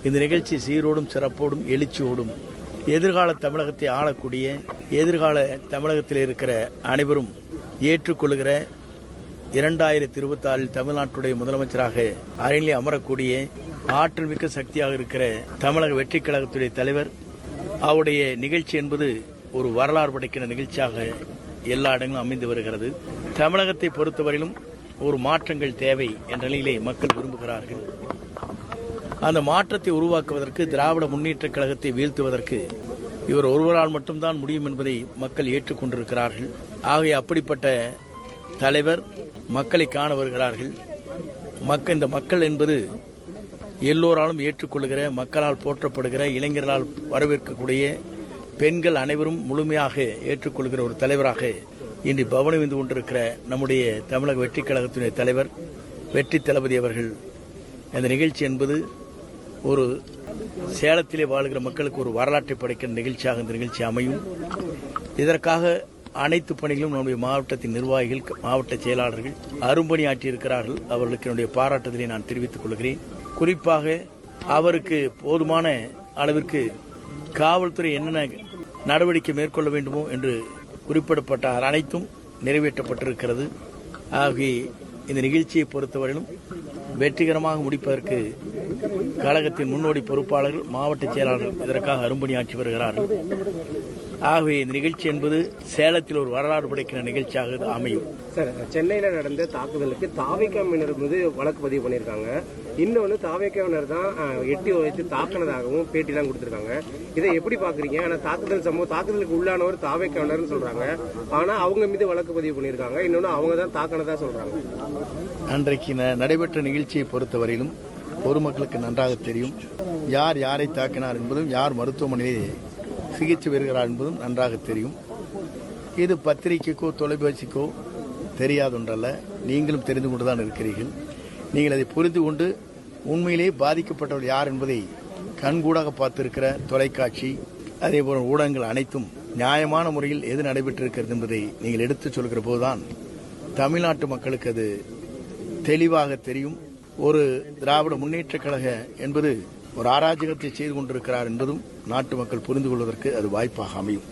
இந்த நிகழ்ச்சி சீரோடும் சிறப்போடும் எழுச்சியோடும் எதிர்கால தமிழகத்தை ஆளக்கூடிய எதிர்கால தமிழகத்தில் இருக்கிற அனைவரும் ஏற்றுக்கொள்கிற 2026 தமிழ்நாட்டுடைய முதலமைச்சராக அரியணை அமரக்கூடிய ஆற்றல் மிக்க சக்தியாக இருக்கிற தமிழக வெற்றிக் கழகத்துடைய தலைவர் அவருடைய நிகழ்ச்சி என்பது ஒரு வரலாறு படைக்கிற நிகழ்ச்சியாக எல்லா இடங்களும் அமைந்து வருகிறது. தமிழகத்தை பொறுத்தவரையிலும் ஒரு மாற்றங்கள் தேவை என்ற நிலையிலே மக்கள் விரும்புகிறார்கள். அந்த மாற்றத்தை உருவாக்குவதற்கு திராவிட முன்னேற்றக் கழகத்தை வீழ்த்துவதற்கு இவர் ஒருவரால் மட்டும்தான் முடியும் என்பதை மக்கள் ஏற்றுக்கொண்டிருக்கிறார்கள். ஆகவே அப்படிப்பட்ட தலைவர் மக்களை காண வருகிறார்கள். இந்த மக்கள் என்பது எல்லோராலும் ஏற்றுக்கொள்கிற, மக்களால் போற்றப்படுகிற, இளைஞர்களால் வரவேற்கக்கூடிய, பெண்கள் அனைவரும் முழுமையாக ஏற்றுக்கொள்கிற ஒரு தலைவராக இன்று பவனி வந்து கொண்டிருக்கிற நம்முடைய தமிழக வெற்றிக் கழகத்தினுடைய தலைவர் வெற்றி தளபதி அவர்கள் இந்த நிகழ்ச்சி என்பது ஒரு சேலத்திலே வாழ்கிற மக்களுக்கு ஒரு வரலாற்றை படைக்கிற நிகழ்ச்சியாக இந்த நிகழ்ச்சி அமையும். இதற்காக அனைத்து பணிகளும் நம்முடைய மாவட்டத்தின் நிர்வாகிகள், மாவட்ட செயலாளர்கள் அரும்பணியாற்றியிருக்கிறார்கள். அவர்களுக்கு என்னுடைய பாராட்டுதலை நான் தெரிவித்துக் கொள்கிறேன். குறிப்பாக அவருக்கு போதுமான அளவிற்கு காவல்துறை என்னென்ன நடவடிக்கை மேற்கொள்ள வேண்டுமோ என்று குறிப்பிடப்பட்ட அனைத்தும் நிறைவேற்றப்பட்டிருக்கிறது. ஆகவே இந்த நிகழ்ச்சியை பொறுத்தவரையிலும் வெற்றிகரமாக முடிப்பதற்கு கழகத்தின் முன்னோடி பொறுப்பாளர்கள், மாவட்ட செயலாளர்கள் இதற்காக அரும்பணியாற்றி வருகிறார்கள். ஆகவே இந்த நிகழ்ச்சி என்பது சேலத்தில் ஒரு வரலாறு படைக்கிற நிகழ்ச்சியாக அமையும். சார், சென்னையில் நடந்த தாக்குதலுக்கு தாவேக்காவினர் மீது வழக்கு பதிவு பண்ணியிருக்காங்க. இன்னொன்று தாவேக்காவினர் தான் எட்டி வைத்து தாக்கினதாகவும் பேட்டிலாம் கொடுத்துருக்காங்க. இதை எப்படி பார்க்குறீங்க? ஆனால் தாக்குதலுக்கு உள்ளானவர் தாவேக்காவினர்னு சொல்கிறாங்க. ஆனால் அவங்க மீது வழக்கு பதிவு பண்ணியிருக்காங்க. இன்னொன்று அவங்க தான் தாக்கினதா சொல்கிறாங்க. அன்றைக்கு நடைபெற்ற நிகழ்ச்சியை பொறுத்தவரையிலும் பொதுமக்களுக்கு நன்றாக தெரியும். யார் யாரை தாக்கினார் என்பதும், யார் மருத்துவமனையிலே சிகிச்சை பெறுகிறார் என்பதும் நன்றாக தெரியும். இது பத்திரிகைக்கோ தொலைபேசிக்கோ தெரியாதொன்றல்ல. நீங்களும் தெரிந்து கொண்டுதான் இருக்கிறீர்கள். நீங்கள் அதை புரிந்து கொண்டு உண்மையிலே பாதிக்கப்பட்டவர் யார் என்பதை கண்கூடாக பார்த்திருக்கிற தொலைக்காட்சி, அதேபோல ஊடகங்கள் அனைத்தும் நியாயமான முறையில் எது நடைபெற்றிருக்கிறது என்பதை நீங்கள் எடுத்துச் சொல்கிற போதுதான் தமிழ்நாட்டு மக்களுக்கு அது தெளிவாக தெரியும். ஒரு திராவிட முன்னேற்றக் கழக என்பது ஒரு அராஜகத்தை செய்து கொண்டிருக்கிறார் என்பதும் நாட்டு மக்கள் புரிந்து கொள்வதற்கு அது வாய்ப்பாக அமையும்.